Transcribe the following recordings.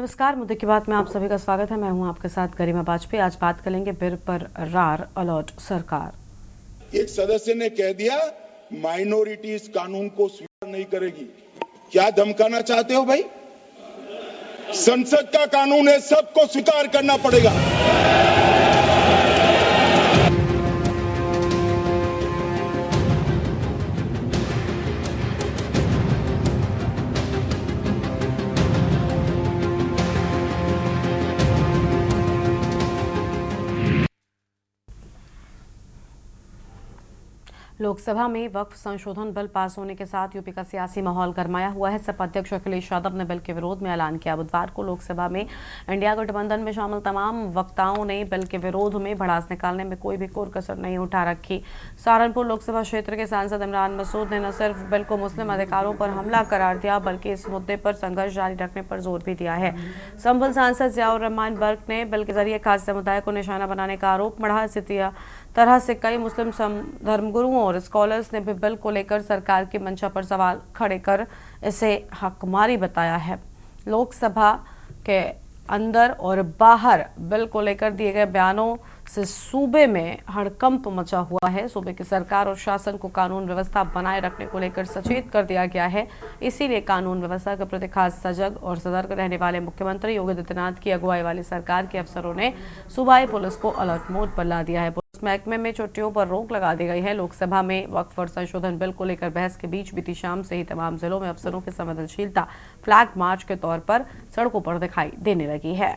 नमस्कार, मुद्दे की बात में आप सभी का स्वागत है। मैं हूं आपके साथ गरिमा वाजपेयी। आज बात करेंगे बिल पर रार अलर्ट सरकार। एक सदस्य ने कह दिया माइनॉरिटी इस कानून को स्वीकार नहीं करेगी। क्या धमकाना चाहते हो भाई? संसद का कानून है, सबको स्वीकार करना पड़ेगा। लोकसभा में वक्फ संशोधन बिल पास होने के साथ यूपी का सियासी माहौल गरमाया हुआ है। सपा अध्यक्ष अखिलेश यादव ने बिल के विरोध में ऐलान किया। बुधवार को लोकसभा में इंडिया गठबंधन में शामिल तमाम वक्ताओं ने बिल के विरोध में भड़ास निकालने में कोई भी कोर कसर नहीं उठा रखी। सहारनपुर लोकसभा क्षेत्र के सांसद इमरान मसूद ने न सिर्फ बिल को मुस्लिम अधिकारों पर हमला करार दिया, बल्कि इस मुद्दे पर संघर्ष जारी रखने पर जोर भी दिया है। संभल सांसद जियाउर रहमान बर्क ने बिल के जरिए खास समुदाय को निशाना बनाने का आरोप मढ़ा। इसी तरह से कई मुस्लिम धर्मगुरुओं और स्कॉलर्स ने भी बिल को लेकर सरकार की मंशा पर सवाल खड़े कर इसे हकमारी बताया है। लोकसभा के अंदर और बाहर बिल को लेकर दिए गए बयानों से सूबे में हड़कंप मचा हुआ है। सूबे की सरकार और शासन को कानून व्यवस्था बनाए रखने को लेकर सचेत कर दिया गया है। इसीलिए कानून व्यवस्था के प्रति खास सजग और सतर्क रहने वाले मुख्यमंत्री योगी आदित्यनाथ की अगुवाई वाली सरकार के अफसरों ने सूबाई पुलिस को अलर्ट मोड पर ला दिया है। पुलिस महकमे में छुट्टियों पर रोक लगा दी गई है। लोकसभा में वक्फ और संशोधन बिल को लेकर बहस के बीच बीती शाम से ही तमाम जिलों में अफसरों की संवेदनशीलता फ्लैग मार्च के तौर पर सड़कों पर दिखाई देने लगी है।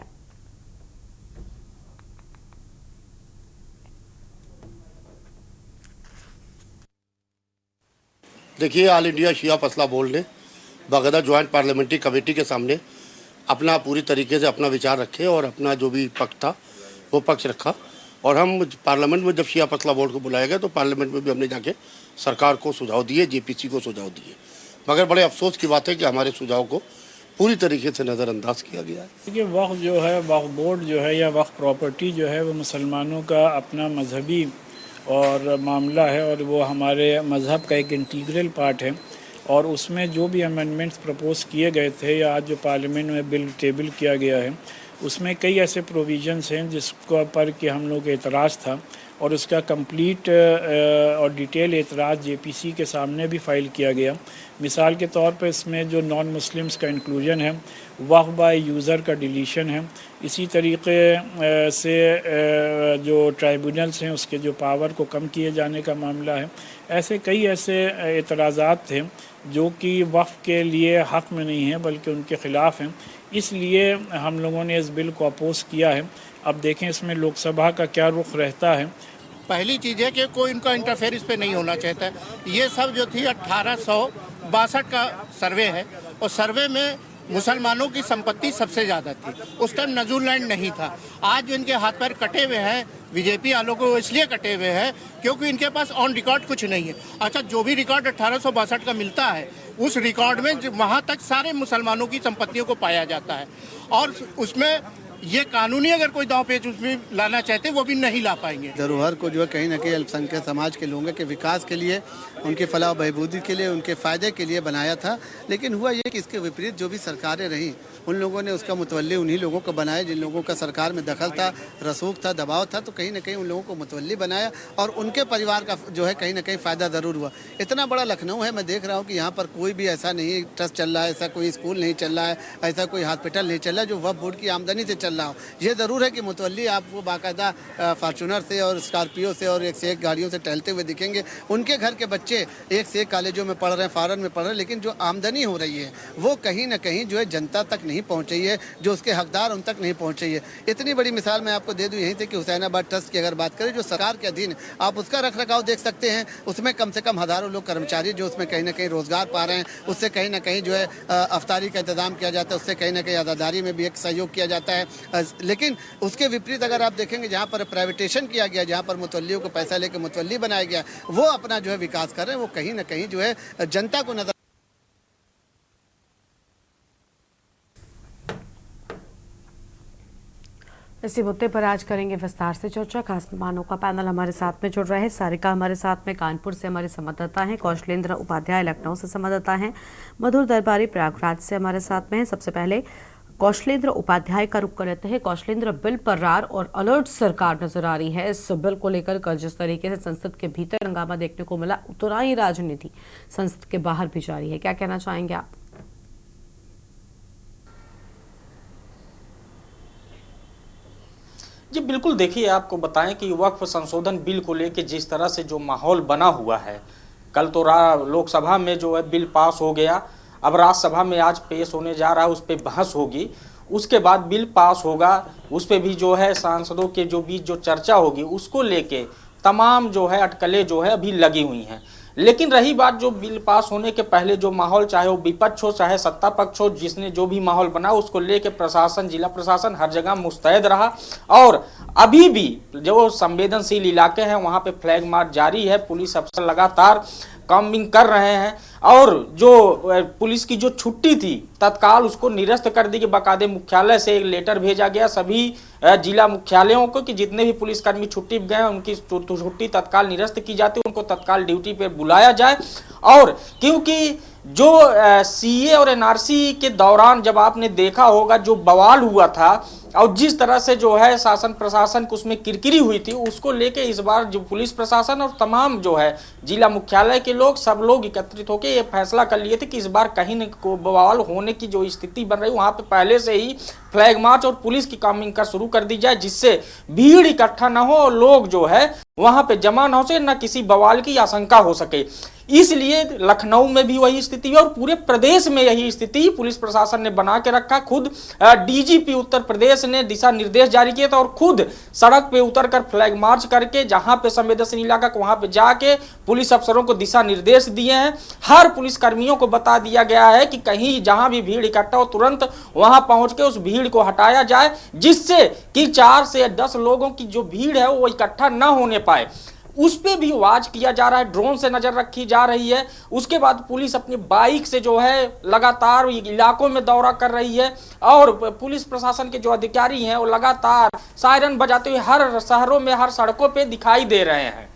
देखिए, ऑल इंडिया शिया फसला बोर्ड ने बाकायदा ज्वाइंट पार्लियामेंट्री कमेटी के सामने अपना पूरी तरीके से अपना विचार रखे और अपना जो भी पक्ष था वो पक्ष रखा। और हम पार्लियामेंट में जब शिया फसला बोर्ड को बुलाया गया तो पार्लियामेंट में भी हमने जाके सरकार को सुझाव दिए, जेपीसी को सुझाव दिए। मगर बड़े अफसोस की बात है कि हमारे सुझाव को पूरी तरीके से नज़रअंदाज किया गया है। देखिए, वक्फ जो है, वक्फ बोर्ड जो है या वक्फ प्रॉपर्टी जो है वो मुसलमानों का अपना मजहबी और मामला है और वो हमारे मज़हब का एक इंटीग्रल पार्ट है। और उसमें जो भी अमेंडमेंट्स प्रपोज़ किए गए थे या आज जो पार्लियामेंट में बिल टेबल किया गया है उसमें कई ऐसे प्रोविजंस हैं जिसको पर कि हम लोग एतराज़ था और उसका कंप्लीट और डिटेल एतराज़ जेपीसी के सामने भी फाइल किया गया। मिसाल के तौर पर इसमें जो नॉन मुस्लिम्स का इंक्लूजन है, वक्फ बाय यूज़र का डिलीशन है, इसी तरीके से जो ट्राइब्यूनल्स हैं उसके जो पावर को कम किए जाने का मामला है। ऐसे कई ऐसे एतराज़ात थे जो कि वक्फ के लिए हक़ में नहीं है बल्कि उनके ख़िलाफ़ हैं। इसलिए हम लोगों ने इस बिल को अपोज़ किया है। अब देखें इसमें लोकसभा का क्या रुख रहता है। पहली चीज़ है कि कोई इनका इंटरफेयर इस पे नहीं होना चाहता है। ये सब जो थी 1862 का सर्वे है और सर्वे में मुसलमानों की संपत्ति सबसे ज़्यादा थी। उस टाइम नजूलैंड नहीं था। आज जो इनके हाथ पैर कटे हुए हैं बीजेपी वालों को इसलिए कटे हुए हैं क्योंकि इनके पास ऑन रिकॉर्ड कुछ नहीं है। अच्छा, जो भी रिकॉर्ड 1862 का मिलता है उस रिकॉर्ड में वहाँ तक सारे मुसलमानों की संपत्तियों को पाया जाता है और उसमें ये कानूनी अगर कोई दांव पेच उसमें लाना चाहते वो भी नहीं ला पाएंगे। धरोहर को जो है कहीं ना कहीं अल्पसंख्यक समाज के लोगों के विकास के लिए, उनके फलाह बहबूदी के लिए, उनके फ़ायदे के लिए बनाया था। लेकिन हुआ ये कि इसके विपरीत जो भी सरकारें रहीं उन लोगों ने उसका मुतवल्ली उन्हीं लोगों को बनाया जिन लोगों का सरकार में दखल था, रसूख था, दबाव था। तो कहीं ना कहीं उन लोगों को मुतवल्ली बनाया और उनके परिवार का जो है कहीं ना कहीं फ़ायदा ज़रूर हुआ। इतना बड़ा लखनऊ है, मैं देख रहा हूँ कि यहाँ पर कोई भी ऐसा नहीं ट्रस्ट चल रहा है, ऐसा कोई स्कूल नहीं चल रहा है, ऐसा कोई हॉस्पिटल नहीं चल रहा है जो वक्फ बोर्ड की आमदनी से चल रहा हो। ये ज़रूर है कि मुतवल्ली आपको बाकायदा फार्चूनर से और स्कॉर्पियो से और एक से एक गाड़ियों से टहलते हुए दिखेंगे। उनके घर के बच्चे एक से एक कॉलेजों में पढ़ रहे हैं, फॉरेन में पढ़ रहे हैं, लेकिन जो आमदनी हो रही है वो कहीं ना कहीं जो है जनता तक नहीं पहुँच रही है, जो उसके हकदार उन तक नहीं पहुँच रही है। इतनी बड़ी मिसाल मैं आपको दे दूँ यहीं से कि हुसैनाबाद ट्रस्ट की अगर बात करें जो सरकार के अधीन, आप उसका रख रखाव देख सकते हैं। उसमें कम से कम हज़ारों लोग कर्मचारी जो उसमें कहीं ना कहीं रोज़गार पा रहे हैं, उससे कहीं ना कहीं जो है अफ्तारी का इंतज़ाम किया जाता है, उससे कहीं ना कहीं आज़ादारी में भी एक सहयोग किया जाता है। लेकिन उसके विपरीत अगर आप देखेंगे जहाँ पर प्राइवेटेशन किया गया, जहाँ पर मुतवल्लियों को पैसा लेकर मुतवल्ली बनाया गया, वो अपना जो है विकास कर रहे हैं, वो कहीं ना कहीं जो है जनता को नजर। इसी मुद्दे पर आज करेंगे विस्तार से चर्चा। खास मेहमानों का पैनल हमारे साथ में जुड़ रहा है। सारिका हमारे साथ में कानपुर से हमारे संवाददाता हैं, कौशलेंद्र उपाध्याय लखनऊ से संवाददाता हैं, मधुर दरबारी प्रयागराज से हमारे साथ में हैं। सबसे पहले कौशलेंद्र उपाध्याय का रुख कर लेते हैं। कौशलेंद्र, बिल पर रार और अलर्ट सरकार नजर आ रही है। इस बिल को लेकर कल जिस तरीके से संसद के भीतर हंगामा देखने को मिला, उतना ही राजनीति संसद के बाहर भी जारी है। क्या कहना चाहेंगे आप? जी बिल्कुल, देखिए आपको बताएं कि वक्फ संशोधन बिल को लेकर जिस तरह से जो माहौल बना हुआ है, कल तो लोकसभा में जो है बिल पास हो गया, अब राज्यसभा में आज पेश होने जा रहा है, उस पर बहस होगी, उसके बाद बिल पास होगा, उस पर भी जो है सांसदों के जो बीच जो चर्चा होगी, उसको लेके तमाम जो है अटकलें जो है अभी लगी हुई हैं। लेकिन रही बात जो बिल पास होने के पहले जो माहौल, चाहे वो विपक्ष हो चाहे सत्ता पक्ष हो, जिसने जो भी माहौल बना उसको लेके प्रशासन, जिला प्रशासन हर जगह मुस्तैद रहा। और अभी भी जो संवेदनशील इलाके हैं वहां पे फ्लैग मार्च जारी है, पुलिस अफसर लगातार काम्बिंग कर रहे हैं। और जो पुलिस की जो छुट्टी थी तत्काल उसको निरस्त कर दी कि बाकायदे मुख्यालय से एक लेटर भेजा गया सभी जिला मुख्यालयों को कि जितने भी पुलिसकर्मी छुट्टी गए हैं उनकी छुट्टी तत्काल निरस्त की जाती, उनको तत्काल ड्यूटी पे बुलाया जाए। और क्योंकि जो सीए और एनआरसी के दौरान जब आपने देखा होगा जो बवाल हुआ था और जिस तरह से जो है शासन प्रशासन को उसमें किरकिरी हुई थी, उसको लेके इस बार जो पुलिस प्रशासन और तमाम जो है जिला मुख्यालय के लोग सब लोग एकत्रित होकर ये फैसला कर लिए थे कि इस बार कहीं न को बवाल होने की जो स्थिति बन रही वहां पे पहले से ही फ्लैग मार्च और पुलिस की कामिंग कर शुरू कर दी जाए, जिससे भीड़ इकट्ठा ना हो और लोग जो है वहां पे जमा ना हो सके, न किसी बवाल की आशंका हो सके। इसलिए लखनऊ में भी वही स्थिति है और पूरे प्रदेश में यही स्थिति पुलिस प्रशासन ने बना के रखा। खुद डीजीपी उत्तर प्रदेश ने दिशा निर्देश जारी किए थे और खुद सड़क पे उतरकर फ्लैग मार्च करके जहां पे संवेदनशील इलाका वहां पे जाके पुलिस अफसरों को दिशा निर्देश दिए हैं। हर पुलिस कर्मियों को बता दिया गया है कि कहीं जहां भी भीड़ इकट्ठा हो तुरंत वहां पहुंच के उस भीड़ को हटाया जाए, जिससे कि 4 से 10 लोगों की जो भीड़ है वो इकट्ठा न होने पाए। उस पे भी वाच किया जा रहा है, ड्रोन से नजर रखी जा रही है। उसके बाद पुलिस अपनी बाइक से जो है लगातार इलाकों में दौरा कर रही है और पुलिस प्रशासन के जो अधिकारी हैं वो लगातार सायरन बजाते हुए हर शहरों में हर सड़कों पे दिखाई दे रहे हैं।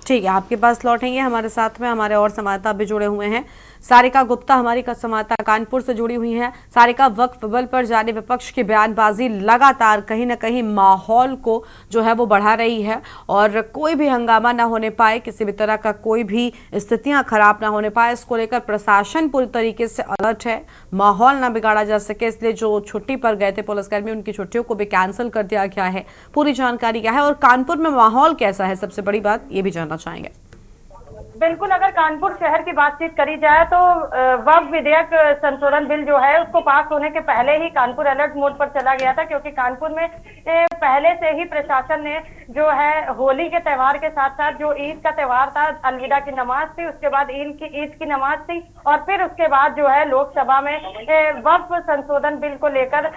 ठीक है, आपके पास लौटेंगे। हमारे साथ में हमारे और संवाददाता भी जुड़े हुए हैं। सारिका गुप्ता हमारी संवाददाता कानपुर से जुड़ी हुई है। सारिका, वक्फ बिल पर जारी विपक्ष की बयानबाजी लगातार कहीं ना कहीं माहौल को जो है वो बढ़ा रही है और कोई भी हंगामा ना होने पाए, किसी भी तरह का कोई भी स्थितियां खराब ना होने पाए, इसको लेकर प्रशासन पूरी तरीके से अलर्ट है, माहौल ना बिगाड़ा जा सके, इसलिए जो छुट्टी पर गए थे पुलिसकर्मी उनकी छुट्टियों को भी कैंसिल कर दिया गया है। पूरी जानकारी क्या है और कानपुर में माहौल कैसा है, सबसे बड़ी बात ये भी जानना चाहेंगे। बिल्कुल, अगर कानपुर शहर की बातचीत करी जाए तो वक्फ विधेयक संशोधन बिल जो है उसको पास होने के पहले ही कानपुर अलर्ट मोड पर चला गया था, क्योंकि कानपुर में पहले से ही प्रशासन ने जो है होली के त्योहार के साथ साथ जो ईद का त्योहार था, अलविदा की नमाज थी, उसके बाद ईद की नमाज थी और फिर उसके बाद जो है लोकसभा में वक्फ संशोधन बिल को लेकर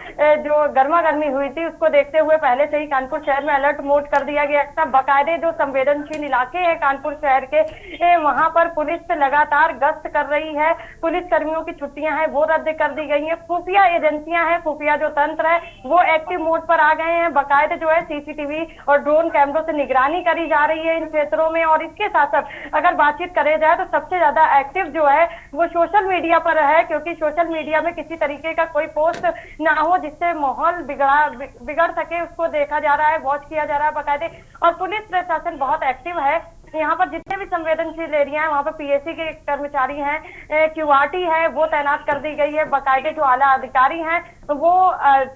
जो गर्मा गर्मी हुई थी उसको देखते हुए पहले से ही कानपुर शहर में अलर्ट मोड कर दिया गया था। बाकायदे जो संवेदनशील इलाके हैं कानपुर शहर के वहां पर पुलिस लगातार गश्त कर रही है। पुलिस कर्मियों की छुट्टियां हैं वो रद्द कर दी गई हैं। खुफिया एजेंसियां हैं, खुफिया जो तंत्र है वो एक्टिव मोड पर आ गए हैं। बाकायदे जो है सीसीटीवी और ड्रोन कैमरों से निगरानी करी जा रही है इन क्षेत्रों में। और इसके साथ साथ अगर बातचीत करे जाए तो सबसे ज्यादा एक्टिव जो है वो सोशल मीडिया पर है, क्योंकि सोशल मीडिया में किसी तरीके का कोई पोस्ट ना हो जिससे माहौल बिगड़ सके, उसको देखा जा रहा है, वॉच किया जा रहा है बाकायदे। और पुलिस प्रशासन बहुत एक्टिव है। यहाँ पर जितने भी संवेदनशील एरिया है वहाँ पर पीएससी के कर्मचारी हैं, क्यूआरटी है वो तैनात कर दी गई है। बाकायदे जो आला अधिकारी हैं वो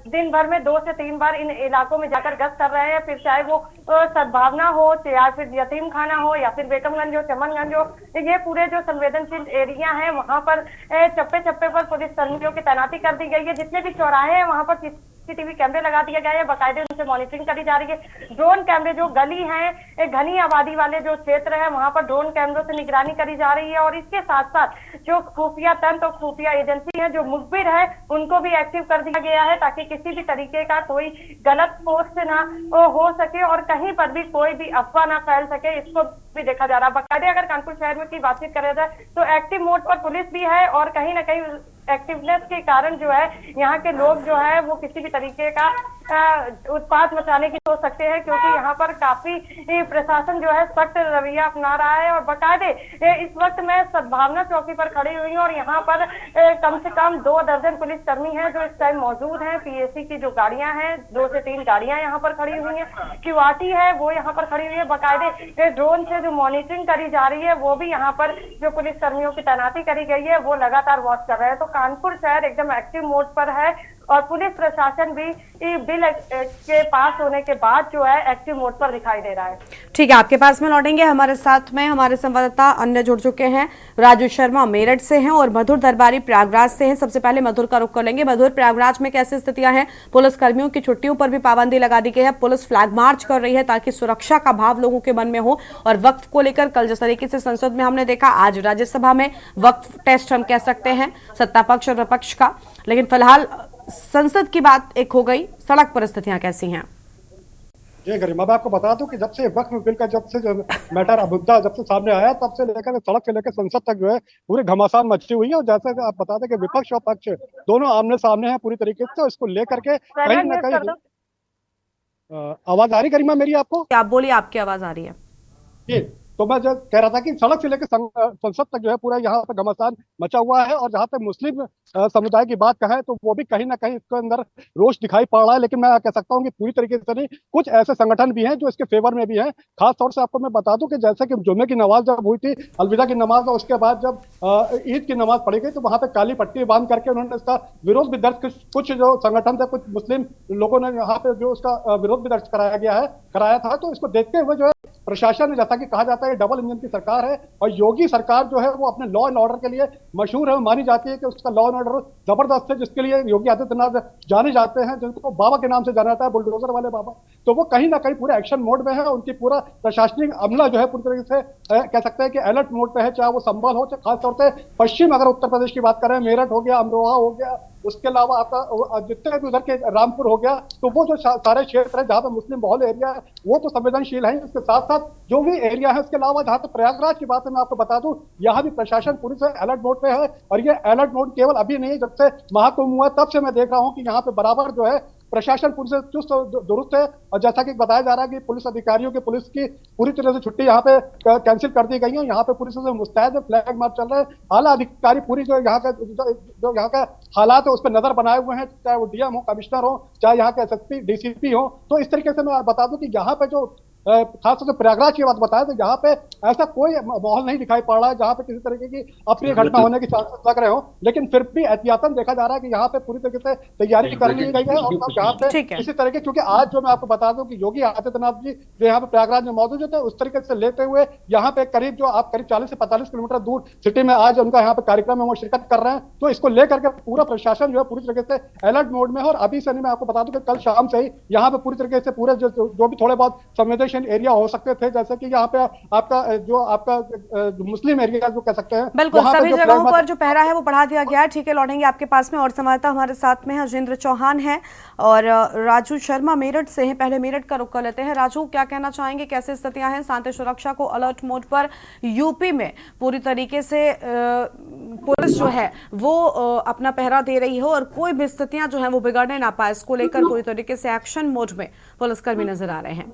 दिन भर में 2 से 3 बार इन इलाकों में जाकर गश्त कर रहे हैं, फिर चाहे वो सद्भावना हो या फिर यतीम खाना हो या फिर बेगमगंज हो, चमनगंज हो, ये पूरे जो संवेदनशील एरिया है वहाँ पर चप्पे चप्पे पर पुलिस कर्मियों की तैनाती कर दी गई है। जितने भी चौराहे हैं वहाँ पर सीसीटीवी कैमरे लगा दिए गए हैं, बाकायदे उनसे मॉनिटरिंग करी जा रही है। ड्रोन कैमरे जो गली हैं, घनी आबादी वाले जो क्षेत्र है वहां पर ड्रोन कैमरों से निगरानी करी जा रही है। और इसके साथ साथ जो खुफिया तंत्र और खुफिया एजेंसी है जो मुखबिर है उनको भी एक्टिव कर दिया गया है, ताकि किसी भी तरीके का कोई गलत पोस्ट ना हो सके और कहीं पर भी कोई भी अफवाह ना फैल सके, इसको भी देखा जा रहा है। बाकायदे अगर कानपुर शहर में की बातचीत करें जाए तो एक्टिव मोड पर पुलिस भी है और कहीं ना कहीं एक्टिवनेस के कारण जो है यहाँ के लोग जो है वो किसी भी तरीके का उत्पात मचाने की सोच सकते हैं, क्योंकि यहाँ पर काफी प्रशासन जो है सख्त रवैया अपना रहा है। और बाकायदे इस वक्त मैं सद्भावना चौकी पर खड़ी हुई हूँ और यहाँ पर कम से कम 2 दर्जन पुलिसकर्मी हैं जो इस टाइम मौजूद हैं। पीएसी की जो गाड़ियां हैं, 2 से 3 गाड़ियां यहाँ पर खड़ी हुई हैं। क्यूआरटी है वो यहाँ पर खड़ी हुई है। बाकायदे ड्रोन से जो मॉनिटरिंग करी जा रही है वो भी यहाँ पर जो पुलिसकर्मियों की तैनाती करी गई है वो लगातार वॉच कर रहे हैं। तो कानपुर शहर एकदम एक्टिव मोड पर है और पुलिस प्रशासन भी बिल के पास होने के बाद जो है एक्टिव मोड पर दिखाई दे रहा है। ठीक है, आपके पास में लौटेंगे। हमारे साथ में हमारे संवाददाता अन्य जुड़ चुके हैं। राजू शर्मा मेरठ से हैं और मधुर दरबारी प्रयागराज से हैं। सबसे पहले मधुर का रुख कर लेंगे। मधुर, प्रयागराज में कैसी स्थितियां हैं? पुलिस कर्मियों की छुट्टियों पर भी पाबंदी लगा दी गई है। पुलिस फ्लैग मार्च कर रही है ताकि सुरक्षा का भाव लोगों के मन में हो। और वक्फ को लेकर कल जिस तरीके से संसद में हमने देखा, आज राज्यसभा में वक्फ टेस्ट हम कह सकते हैं सत्ता पक्ष और विपक्ष का। लेकिन फिलहाल संसद की बात एक हो गई, सड़क परिस्थितियां कैसी हैं? जी गरिमा, मैं आपको बता दूं कि जब से वक्फ बिल का जब से जो मैटर मुद्दा जब से सामने आया तब से लेकर सड़क से लेकर संसद तक जो है पूरी घमासान मची हुई है। और जैसे आप बता दें कि विपक्ष और पक्ष दोनों आमने सामने हैं पूरी तरीके से। इसको लेकर के कहीं ना कहीं आवाज आ रही गरिमा मेरी आपको? आप बोलिए, आपकी आवाज आ रही है जी। तो मैं जो कह रहा था कि सड़क से लेकर संसद तक जो है पूरा यहाँ पे घमासान मचा हुआ है। और जहाँ तक मुस्लिम समुदाय की बात कहें तो वो भी कहीं ना कहीं इसके अंदर रोष दिखाई पड़ रहा है। लेकिन मैं कह सकता हूँ कि पूरी तरीके से नहीं, कुछ ऐसे संगठन भी हैं जो इसके फेवर में भी हैं। खास तौर से आपको मैं बता दूं कि जैसे कि जुम्मे की नमाज जब हुई थी, अलविदा की नमाज, और उसके बाद जब ईद की नमाज पढ़ी गई तो वहां पे काली पट्टी बांध करके उन्होंने इसका विरोध भी दर्ज, कुछ जो संगठन थे, कुछ मुस्लिम लोगों ने यहाँ पे जो उसका विरोध भी दर्ज कराया था। तो इसको देखते हुए जो है प्रशासन ने, जैसा कि कहा जाता है डबल इंजन की सरकार है और योगी सरकार जो है वो अपने लॉ एंड ऑर्डर के लिए मशहूर है। मानी जाती है कि उसका लॉ एंड ऑर्डर जबरदस्त है, जिसके लिए योगी आदित्यनाथ जाने जाते हैं, जिनको बाबा के नाम से जाना जाता है, बुलडोजर वाले बाबा। तो वो कहीं ना कहीं पूरे एक्शन मोड में है। उनकी पूरा प्रशासनिक अमला जो है पूरी तरीके से कह सकते हैं कि अलर्ट मोड पे है, चाहे वो संभल हो, चाहे खासतौर से पश्चिम अगर उत्तर प्रदेश की बात करें, मेरठ हो गया, अमरोहा हो गया, उसके अलावा आपका जितने भी उधर के रामपुर हो गया, तो वो जो सारे क्षेत्र है जहाँ पे मुस्लिम बहुल एरिया है वो तो संवेदनशील है। इसके साथ साथ जो भी एरिया है उसके अलावा जहाँ तक प्रयागराज की बात है, मैं आपको बता दूं यहाँ भी प्रशासन पूरी से अलर्ट मोड पे है। और ये अलर्ट मोड केवल अभी नहीं, जब से महाकुंभ हुआ तब से मैं देख रहा हूँ कि यहाँ पे बराबर जो है प्रशासन पूरी से चुस्त दुरुस्त है। और जैसा कि बताया जा रहा है कि पुलिस अधिकारियों की पुलिस की पूरी तरह से छुट्टी यहाँ पे कैंसिल कर दी गई है। यहाँ पे पुलिस से मुस्तैद फ्लैग मार्च चल रहा है। आला अधिकारी पूरी जो यहाँ का हालात है उस पर नजर बनाए हुए हैं, चाहे वो डीएम हो, कमिश्नर हो, चाहे यहाँ के एसएसपी, डीसीपी हो। तो इस तरीके से मैं बता दूं कि यहाँ पे जो खासतौर से प्रयागराज की बात बताया तो यहाँ पे ऐसा कोई माहौल नहीं दिखाई पड़ रहा है जहाँ पे किसी तरीके की अप्रिय घटना होने की चांसेस लग रहे हो। लेकिन फिर भी एहतियातन देखा जा रहा है कि यहाँ पे पूरी तरीके से तैयारी कर ली गई है। और सब यहाँ पे इसी तरीके, क्योंकि आज जो मैं आपको बता दूं कि योगी आदित्यनाथ जी जो यहाँ पे प्रयागराज में मौजूद थे, उस तरीके से लेते हुए यहाँ पे करीब 40 से 45 किलोमीटर दूर सिटी में आज उनका यहाँ पे कार्यक्रम में वो शिरकत कर रहे हैं। तो इसको लेकर के पूरा प्रशासन जो है पूरी तरीके से अलर्ट मोड में है। और अभी से मैं आपको बता दूं कि कल शाम से ही यहाँ पे पूरी तरीके से पूरे जो भी थोड़े बहुत संवेदनशील एरिया हो सकते थे, जैसे कि यहाँ पे आपका मुस्लिम एरिया जो कह सकते हैं, बिल्कुल सभी जगहों पर जो पहरा है वो बढ़ा दिया गया है। ठीक है, लौटेंगे आपके पास में। और संवाददाता हमारे साथ में हजेंद्र चौहान है और राजू शर्मा मेरठ से हैं। पहले मेरठ का रुख कर लेते हैं। राजू, क्या कहना चाहेंगे, कैसे स्थितियां हैं? शांति सुरक्षा को अलर्ट मोड पर यूपी में पूरी तरीके से पुलिस जो है वो अपना पहरा दे रही है और कोई भी स्थितियां जो है वो बिगड़ने ना पाए, इसको लेकर पूरी तरीके से एक्शन मोड में पुलिसकर्मी नजर आ रहे हैं।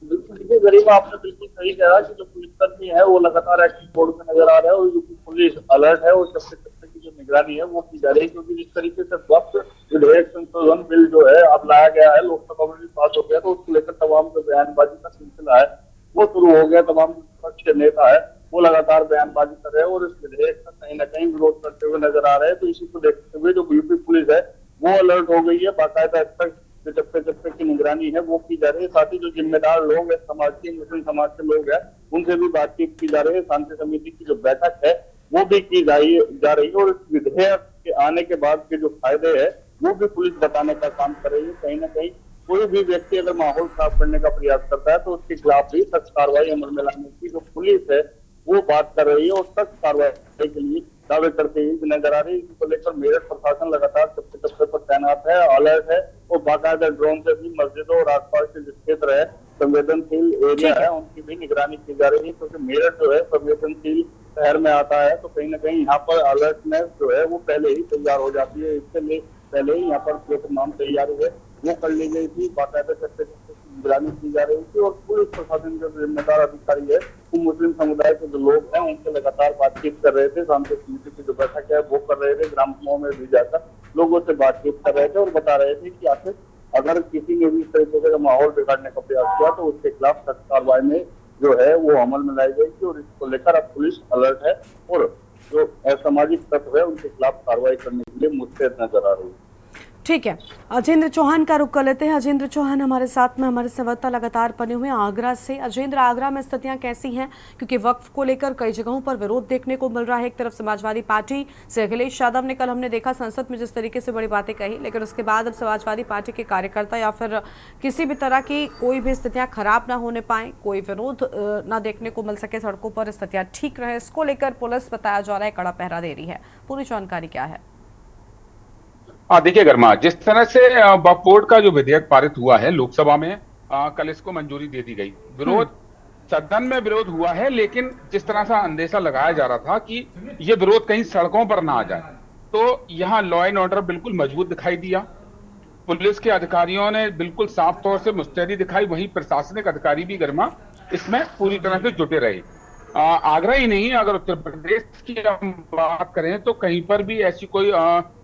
देखिए गरीबा, आपने बिल्कुल सही कहा कि जो पुलिसकर्मी है वो लगातार एक्टिव मोड में नजर आ रहा है और यूपी पुलिस अलर्ट है और चप्पे की जो निगरानी है वो की जा रही है। क्योंकि जिस तरीके से वक्त विधेयक संशोधन बिल जो है अब लाया गया है, लोकसभा में भी पास हो गया, तो उसको लेकर तमाम जो बयानबाजी का सिलसिला है वो शुरू हो गया। तमाम विपक्ष के नेता है वो लगातार बयानबाजी कर रहे हैं और इस विधेयक का कहीं ना कहीं विरोध करते हुए नजर आ रहे हैं। तो इसी को देखते हुए जो यूपी पुलिस है वो अलर्ट हो गई है। बाकायदा तक जो चप्पे की निगरानी है वो की जा रही है। साथ ही जो जिम्मेदार लोग हैं समाज के, मुस्लिम समाज के लोग हैं, उनसे भी बातचीत की जा रही है। शांति समिति की जो बैठक है वो भी की जा रही है। और इस विधेयक के आने के बाद के जो फायदे है वो भी पुलिस बताने का काम कर रही है। कहीं ना कहीं कोई भी व्यक्ति अगर माहौल खराब करने का प्रयास करता है तो उसके खिलाफ भी सख्त कार्रवाई अमल में लाने की जो पुलिस है वो बात कर रही है और सख्त कार्रवाई के लिए दावे करते हुए नजर आ रही है। इसको लेकर मेरठ प्रशासन लगातार चप्पे पर तैनात है, अलर्ट है और बाकायदा ड्रोन से भी मस्जिदों और आसपास के जो क्षेत्र है, संवेदनशील एरिया है, उनकी भी निगरानी की जा रही है। क्योंकि मेरठ जो है संवेदनशील शहर में आता है तो कहीं ना कहीं यहाँ पर अलर्टनेस जो है वो पहले ही तैयार हो जाती है। इसके लिए पहले ही यहाँ पर जो तमाम तैयारी है वो कर ली गई थी। बाकायदा चप्पे चप्पे की निगरानी की जा रही थी और पुलिस प्रशासन के जो जिम्मेदार अधिकारी है वो मुस्लिम समुदाय के जो लोग हैं उनसे लगातार बातचीत कर रहे थे। शांति समिति की जो बैठक है वो कर रहे थे, ग्राम समूह में भी जाकर लोगों से बातचीत कर रहे थे और बता रहे थे कि आखिर अगर किसी ने भी इस तरीके का माहौल बिगाड़ने का प्रयास किया तो उसके खिलाफ सख्त कार्रवाई में जो है वो अमल में लाई जाएगी और इसको लेकर अब पुलिस अलर्ट है और जो असामाजिक तत्व है उनके खिलाफ कार्रवाई करने के लिए मुस्तैद नजर आ रही है। ठीक है, अजेंद्र चौहान का रुख कर लेते हैं। अजेंद्र चौहान हमारे साथ में, हमारे संवाददाता लगातार बने हुए हैं आगरा से। अजेंद्र, आगरा में स्थितियां कैसी हैं? क्योंकि वक्फ को लेकर कई जगहों पर विरोध देखने को मिल रहा है। एक तरफ समाजवादी पार्टी से अखिलेश यादव ने, कल हमने देखा संसद में जिस तरीके से बड़ी बातें कही, लेकिन उसके बाद अब समाजवादी पार्टी के कार्यकर्ता या फिर किसी भी तरह की कोई भी स्थितियां खराब ना होने पाए, कोई विरोध ना देखने को मिल सके सड़कों पर, स्थितियां ठीक रहे, इसको लेकर पुलिस बताया जा रहा है कड़ा पहरा दे रही है। पूरी जानकारी क्या है? देखिए गर्मा, जिस तरह से वक्फ बोर्ड का जो विधेयक पारित हुआ है लोकसभा में, कल इसको मंजूरी दे दी गई। विरोध सदन में विरोध हुआ है, लेकिन जिस तरह से अंदेशा लगाया जा रहा था कि ये विरोध कहीं सड़कों पर ना आ जाए, तो यहाँ लॉ एंड ऑर्डर बिल्कुल मजबूत दिखाई दिया। पुलिस के अधिकारियों ने बिल्कुल साफ तौर से मुस्तैदी दिखाई, वहीं प्रशासनिक अधिकारी भी गर्मा इसमें पूरी तरह से जुटे रहे। आगरा ही नहीं, अगर उत्तर प्रदेश की हम बात करें तो कहीं पर भी ऐसी कोई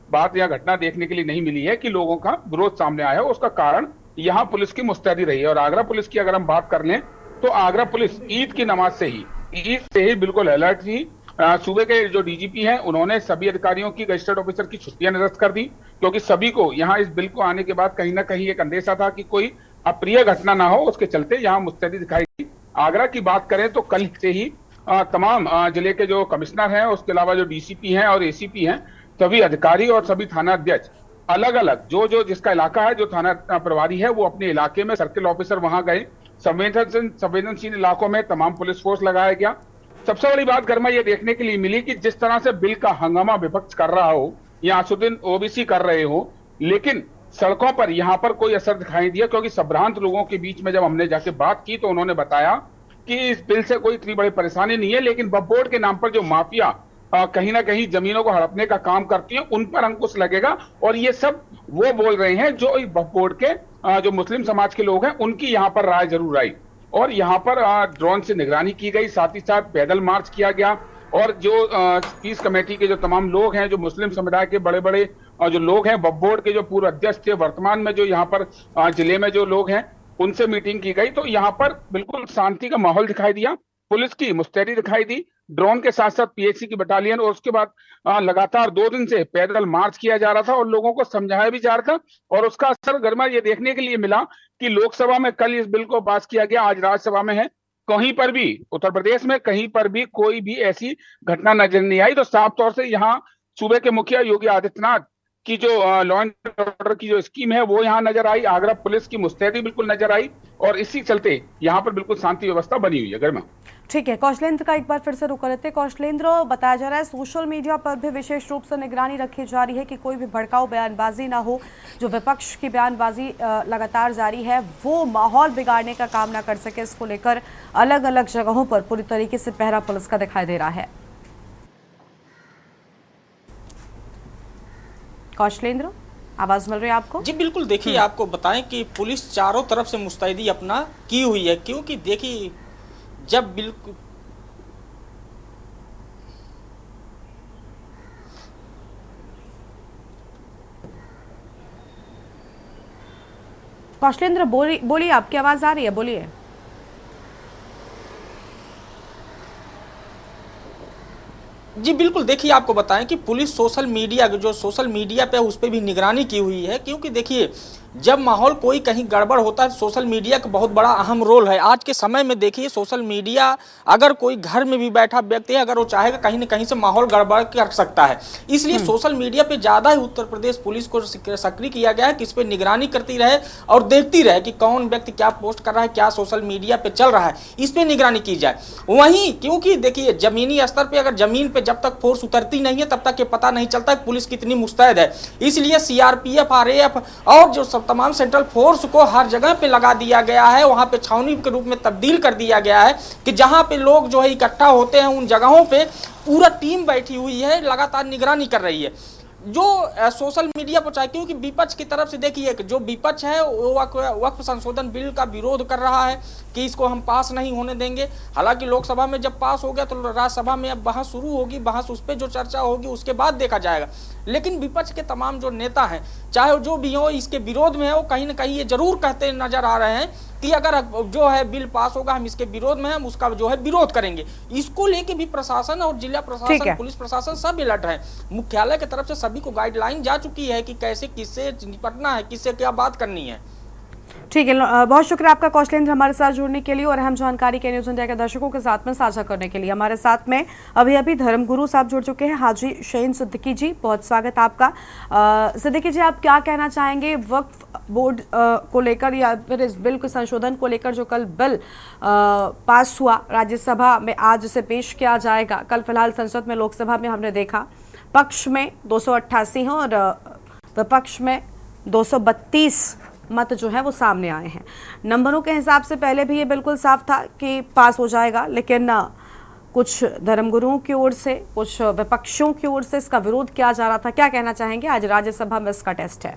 बात या घटना देखने के लिए नहीं मिली है कि लोगों का विरोध सामने आया है। उसका कारण यहाँ पुलिस की मुस्तैदी रही है। और आगरा पुलिस की अगर हम बात कर लें तो आगरा पुलिस ईद की नमाज से ही बिल्कुल अलर्ट थी। सूबे के जो डीजीपी हैं उन्होंने सभी अधिकारियों की, गजिस्ट्रेट ऑफिसर की छुट्टियां निरस्त कर दी, क्योंकि सभी को यहाँ इस बिल को आने के बाद कहीं ना कहीं एक अंदेशा था कि कोई अप्रिय घटना ना हो, उसके चलते यहाँ मुस्तैदी दिखाई दी। आगरा की बात करें तो कल से ही तमाम जिले के जो कमिश्नर हैं, उसके अलावा जो डीसीपी हैं और एसीपी हैं, सभी अधिकारी और सभी थाना अध्यक्ष अलग अलग जो जिसका इलाका है, जो थाना प्रभारी है, वो अपने इलाके में सर्किल ऑफिसर वहां गए। संवेदनशील इलाकों में तमाम पुलिस फोर्स लगाया गया। सबसे बड़ी बात गर्मा ये देखने के लिए मिली कि जिस तरह से बिल का हंगामा विपक्ष कर रहा हो या असुद्दीन ओवैसी कर रहे हो, लेकिन सड़कों पर यहाँ पर कोई असर दिखाई दिया, क्योंकि संभ्रांत लोगों के बीच में जब हमने जाके बात की तो उन्होंने बताया कि इस बिल से कोई इतनी बड़ी परेशानी नहीं है, लेकिन वक्फ बोर्ड के नाम पर जो माफिया कहीं ना कहीं जमीनों को हड़पने का काम करती है, उन पर अंकुश लगेगा। और ये सब वो बोल रहे हैं जो वक्फ बोर्ड के जो मुस्लिम समाज के लोग हैं उनकी यहाँ पर राय जरूर आई, और यहाँ पर ड्रोन से निगरानी की गई, साथ ही साथ पैदल मार्च किया गया। और जो पीस कमेटी के जो तमाम लोग हैं, जो मुस्लिम समुदाय के बड़े बड़े जो लोग हैं, वक्फ बोर्ड के जो पूर्व अध्यक्ष थे, वर्तमान में जो यहाँ पर जिले में जो लोग हैं, उनसे मीटिंग की गई। तो यहाँ पर बिल्कुल शांति का माहौल दिखाई दिया, पुलिस की मुस्तैदी दिखाई दी, ड्रोन के साथ साथ पीएचसी की बटालियन, और उसके बाद लगातार 2 दिन से पैदल मार्च किया जा रहा था और लोगों को समझाया भी जा रहा था। और उसका असर गर्मा ये देखने के लिए मिला कि लोकसभा में कल इस बिल को पास किया गया, आज राज्यसभा में है। कहीं पर भी उत्तर प्रदेश में कहीं पर भी कोई भी ऐसी घटना नजर नहीं आई। तो साफ तौर से यहाँ सूबे के मुखिया योगी आदित्यनाथ की जो लॉ एंड ऑर्डर की जो स्कीम है वो यहाँ नजर आई, आगरा पुलिस की मुस्तैदी बिल्कुल नजर आई, और इसी चलते यहाँ पर बिल्कुल शांति व्यवस्था बनी हुई है। गर्मा, ठीक है, कौशलेंद्र का एक बार फिर से रुक लेते हैं। कौशलेंद्र, बताया जा रहा है सोशल मीडिया पर भी विशेष रूप से निगरानी रखी जा रही है कि कोई भी भड़काऊ बयानबाजी ना हो, जो विपक्ष की बयानबाजी लगातार जारी है वो माहौल बिगाड़ने का काम ना कर सके, इसको लेकर अलग अलग जगहों पर पूरी तरीके से पहरा पुलिस का दिखाई दे रहा है। कौशलेंद्र, आवाज मिल रही है आपको? जी बिल्कुल, देखिए आपको बताएं कि पुलिस चारों तरफ से मुस्तैदी अपना की हुई है, क्योंकि देखिए जब बिल्कुल कौशलेंद्र बोलिए, आपकी आवाज आ रही है, बोलिए। जी बिल्कुल, देखिए आपको बताएं कि पुलिस सोशल मीडिया पे उस पर भी निगरानी की हुई है, क्योंकि देखिए जब माहौल कोई कहीं गड़बड़ होता है, सोशल मीडिया का बहुत बड़ा अहम रोल है। आज के समय में देखिए सोशल मीडिया, अगर कोई घर में भी बैठा व्यक्ति है, अगर वो चाहेगा कहीं न कहीं से माहौल गड़बड़ कर सकता है। इसलिए सोशल मीडिया पे ज़्यादा ही उत्तर प्रदेश पुलिस को सक्रिय किया गया है कि इस पर निगरानी करती रहे और देखती रहे कि कौन व्यक्ति क्या पोस्ट कर रहा है, क्या सोशल मीडिया पर चल रहा है, इस पर निगरानी की जाए। वहीं क्योंकि देखिए जमीनी स्तर पर, अगर जमीन पर जब तक फोर्स उतरती नहीं है तब तक ये पता नहीं चलता कि पुलिस कितनी मुस्तैद है। इसलिए सीआरपीएफ, आरएएफ और जो तमाम सेंट्रल फोर्स को हर जगह पे लगा दिया गया है, वहां पे छावनी के रूप में तब्दील कर दिया गया है कि जहां पे लोग जो है इकट्ठा होते हैं उन जगहों पे पूरा टीम बैठी हुई है, लगातार निगरानी कर रही है। जो सोशल मीडिया पर चाहे, क्योंकि विपक्ष की तरफ से देखिए कि जो विपक्ष है वो वक्फ संशोधन बिल का विरोध कर रहा है कि इसको हम पास नहीं होने देंगे। हालांकि लोकसभा में जब पास हो गया तो राज्यसभा में अब बहस शुरू होगी, बहस उस पर जो चर्चा होगी उसके बाद देखा जाएगा। लेकिन विपक्ष के तमाम जो नेता हैं, चाहे जो भी हो, इसके विरोध में है, वो कहीं ना कहीं ये जरूर कहते नजर आ रहे हैं कि अगर जो है बिल पास होगा हम इसके विरोध में, हम उसका जो है विरोध करेंगे। इसको लेके भी प्रशासन और जिला प्रशासन, पुलिस प्रशासन सब अलर्ट है। मुख्यालय की तरफ से सभी को गाइडलाइन जा चुकी है कि कैसे किससे निपटना है, किससे क्या बात करनी है। ठीक है, बहुत शुक्रिया आपका कौशलेंद्र हमारे साथ जुड़ने के लिए और अहम जानकारी के न्यूज़ इंडिया के दर्शकों के साथ में साझा करने के लिए। हमारे साथ में अभी धर्मगुरु साहब जुड़ चुके हैं, हाजी शहीन सिद्दीकी जी, बहुत स्वागत आपका। सिद्दीकी जी, आप क्या कहना चाहेंगे वक्फ बोर्ड को लेकर या फिर इस बिल के संशोधन को लेकर, जो कल बिल पास हुआ राज्यसभा में, आज इसे पेश किया जाएगा। कल फिलहाल संसद में, लोकसभा में हमने देखा पक्ष में 288 हैं और विपक्ष में 232 मत जो है वो सामने आए हैं। नंबरों के हिसाब से पहले भी ये बिल्कुल साफ था कि पास हो जाएगा, लेकिन कुछ धर्मगुरुओं की ओर से, कुछ विपक्षियों की ओर से इसका विरोध किया जा रहा था। क्या कहना चाहेंगे, आज राज्यसभा में इसका टेस्ट है।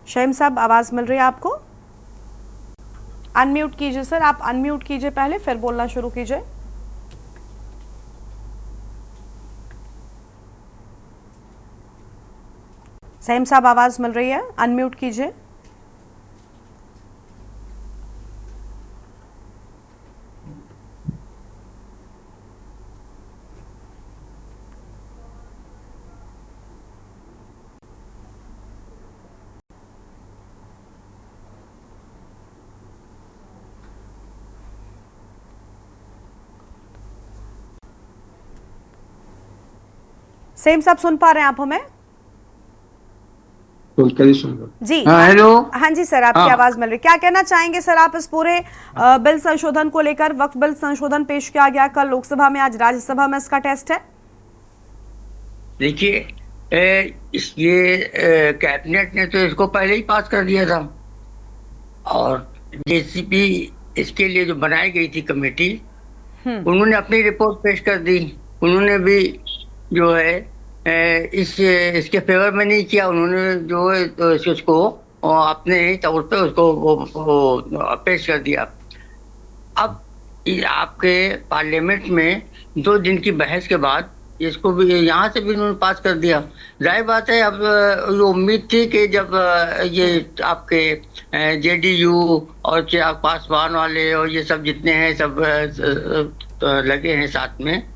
शहीम साहब, आवाज मिल रही है आपको? अनम्यूट कीजिए सर, आप अनम्यूट कीजिए पहले, फिर बोलना शुरू कीजिए। सहीम साहब, आवाज मिल रही है? अनम्यूट कीजिए। सहीम साहब, सुन पा रहे हैं आप हमें? जी हाँ, हेलो। हाँ जी सर, आपकी आवाज मिल रही। क्या कहना चाहेंगे सर आप इस पूरे बिल संशोधन को लेकर? वक्फ बिल संशोधन पेश किया गया कल लोकसभा में, आज राज्यसभा में इसका टेस्ट है। देखिए, ये कैबिनेट ने तो इसको पहले ही पास कर दिया था और जेसीपी इसके लिए जो बनाई गई थी कमेटी, उन्होंने अपनी रिपोर्ट पेश कर दी। उन्होंने भी जो है इसके फेवर में नहीं किया। उन्होंने जो है तो इसको अपने तौर पे उसको पेश कर दिया। अब आपके पार्लियामेंट में 2 दिन की बहस के बाद इसको भी यहाँ से भी उन्होंने पास कर दिया। जाहिर बात है, अब ये उम्मीद थी कि जब ये आपके जेडीयू और चिराग पासवान वाले और ये सब जितने हैं सब लगे हैं साथ में,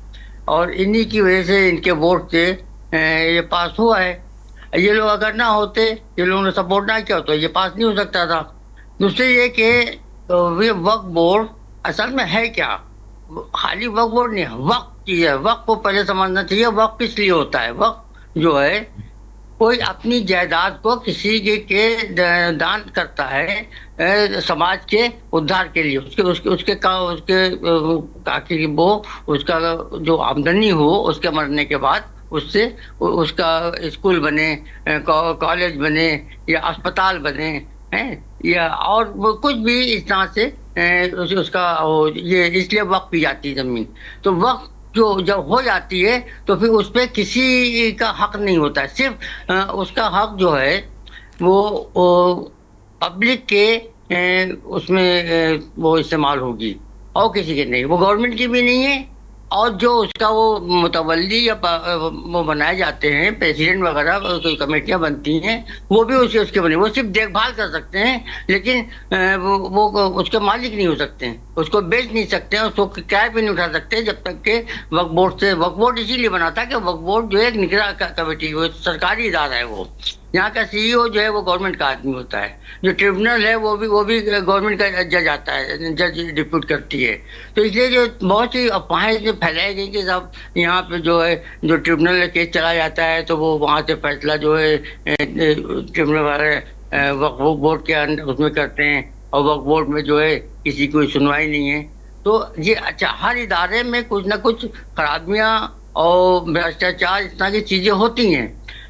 और इन्हीं की वजह से, इनके वोट से ये पास हुआ है। ये लोग अगर ना होते, ये लोगों ने सपोर्ट ना किया तो ये पास नहीं हो सकता था। दूसरी ये कि ये वक्फ बोर्ड असल में है क्या? खाली वक्फ बोर्ड नहीं है, वक्फ चीज है। वक्फ को पहले समझना चाहिए, वक्फ किस लिए होता है। वक्फ जो है, कोई अपनी जायदाद को किसी के दान करता है समाज के उद्धार के लिए, उसके ताकि वो उसका जो आमदनी हो उसके मरने के बाद उससे उसका स्कूल बने, कॉलेज बने या अस्पताल बने हैं, या और वो कुछ भी इस तरह से उसका ये इसलिए वक्फ की जाती है जमीन। तो वक्फ जो जब हो जाती है तो फिर उस पर किसी का हक नहीं होता है। सिर्फ उसका हक जो है वो पब्लिक के उसमें वो इस्तेमाल होगी और किसी के नहीं। वो गवर्नमेंट की भी नहीं है, और जो उसका वो मुतवल्ली या वो बनाए जाते हैं, प्रेसिडेंट वगैरह कोई कमेटियां बनती हैं, वो भी उसके बने। वो सिर्फ देखभाल कर सकते हैं, लेकिन वो उसके मालिक नहीं हो सकते हैं, उसको बेच नहीं सकते हैं, उसको किराए पे नहीं उठा सकते जब तक के वक्फ बोर्ड से। वक्फ बोर्ड इसीलिए बना था कि वक्फ बोर्ड जो है एक निगरान कमेटी, वो सरकारी इदारा है। वो यहाँ का सीईओ जो है वो गवर्नमेंट का आदमी होता है। जो ट्रिब्यूनल है वो भी गवर्नमेंट का जज आता है, जज डिप्यूट करती है। तो इसलिए जो बहुत सी अफवाहें फैलाई गई कि सब यहाँ पे जो है जो ट्रिब्यूनल में केस चला जाता है तो वो वहाँ से फैसला जो है ट्रिब्यूनल वाले वक्फ बोर्ड के अंदर उसमें करते हैं, और वक्फ बोर्ड में जो है किसी कोई सुनवाई नहीं है। तो ये अच्छा, हर इदारे में कुछ ना कुछ खराबियाँ और भ्रष्टाचार इस तरह की चीज़ें होती हैं।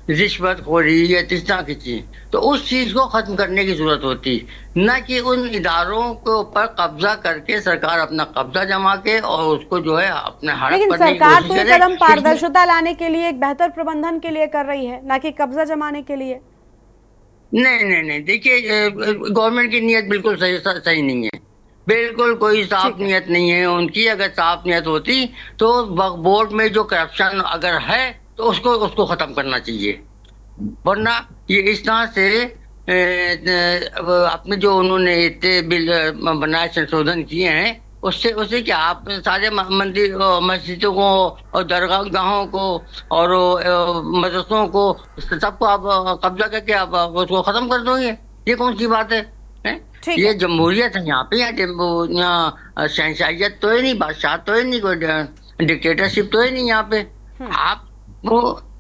रिश्वतखोरी या तिस्ता खिंची, तो उस चीज को खत्म करने की जरूरत होती, न कि उन इदारों के ऊपर कब्जा करके सरकार अपना कब्जा जमा के और उसको जो है अपने हड़प लेकिन करने की सरकार कोशिश तो ये करे। कदम पारदर्शिता लाने के लिए, एक बेहतर प्रबंधन के लिए कर रही है, ना कि कब्जा जमाने के लिए। नहीं, देखिए गवर्नमेंट की नीयत बिल्कुल सही नहीं है, बिल्कुल कोई साफ नियत नहीं है उनकी। अगर साफ नियत होती तो वक्फ बोर्ड में जो करप्शन अगर है तो उसको खत्म करना चाहिए, वरना ये इस तरह से अपने जो उन्होंने इतने बिल बनाए, संशोधन किए हैं, उससे क्या आप सारे मंदिर मस्जिदों को और दरगाहों को और मदरसों को सबको आप कब्जा करके आप उसको खत्म कर दोगे? ये कौन सी बात है? ये जमहूरियत है यहाँ पे, यहाँ शहंशाहियत तो है नहीं, बादशाह तो है नहीं, कोई डिक्टेटरशिप तो है नहीं यहाँ पे। आप वो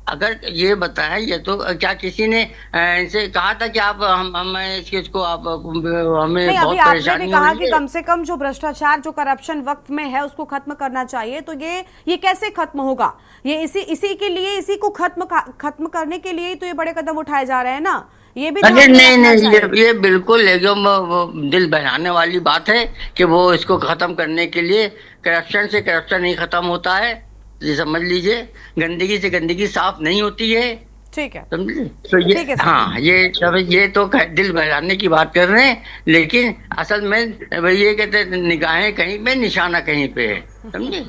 अगर ये बताएं, ये तो क्या किसी ने इनसे कहा था कि आप हमें इस चीज को आप हमें नहीं, बहुत अभी आपने परेशानी भी हो कहा रही कि है। कम से कम जो भ्रष्टाचार, जो करप्शन वक्फ में है उसको खत्म करना चाहिए, तो ये कैसे खत्म होगा? ये इसी के लिए, इसी को खत्म करने के लिए ही तो ये बड़े कदम उठाए जा रहे हैं ना। ये भी अरे नहीं, ये बिल्कुल एकदम दिल बहलाने वाली बात है कि वो इसको खत्म करने के लिए करप्शन से करप्शन नहीं खत्म होता है। ये समझ लीजिए, गंदगी से गंदगी साफ नहीं होती है। ठीक है, समझिए? तो ये हाँ, ये तो दिल बहलाने की बात कर रहे हैं, लेकिन असल में ये कहते हैं निगाहें कहीं पे, निशाना कहीं पे है। समझिए?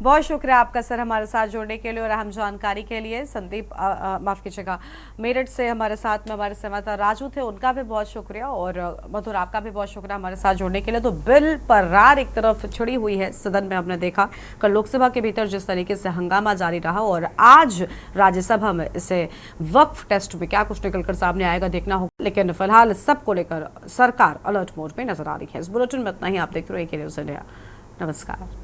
बहुत शुक्रिया आपका सर हमारे साथ जुड़ने के लिए और अहम जानकारी के लिए। संदीप, माफ कीजिएगा, मेरठ से हमारे साथ में हमारे संवाददाता राजू थे, उनका भी बहुत शुक्रिया, और मधुर आपका भी बहुत शुक्रिया हमारे साथ जुड़ने के लिए। तो बिल पर रार एक तरफ छिड़ी हुई है सदन में, हमने देखा कल लोकसभा के भीतर जिस तरीके से हंगामा जारी रहा, और आज राज्यसभा में इसे वक्फ टेस्ट में क्या कुछ निकलकर सामने आएगा देखना होगा। लेकिन फिलहाल सबको लेकर सरकार अलर्ट मोड में नजर आ रही है। इस बुलेटिन में इतना ही। आप देखते रहिए के न्यूज़ इंडिया। नमस्कार।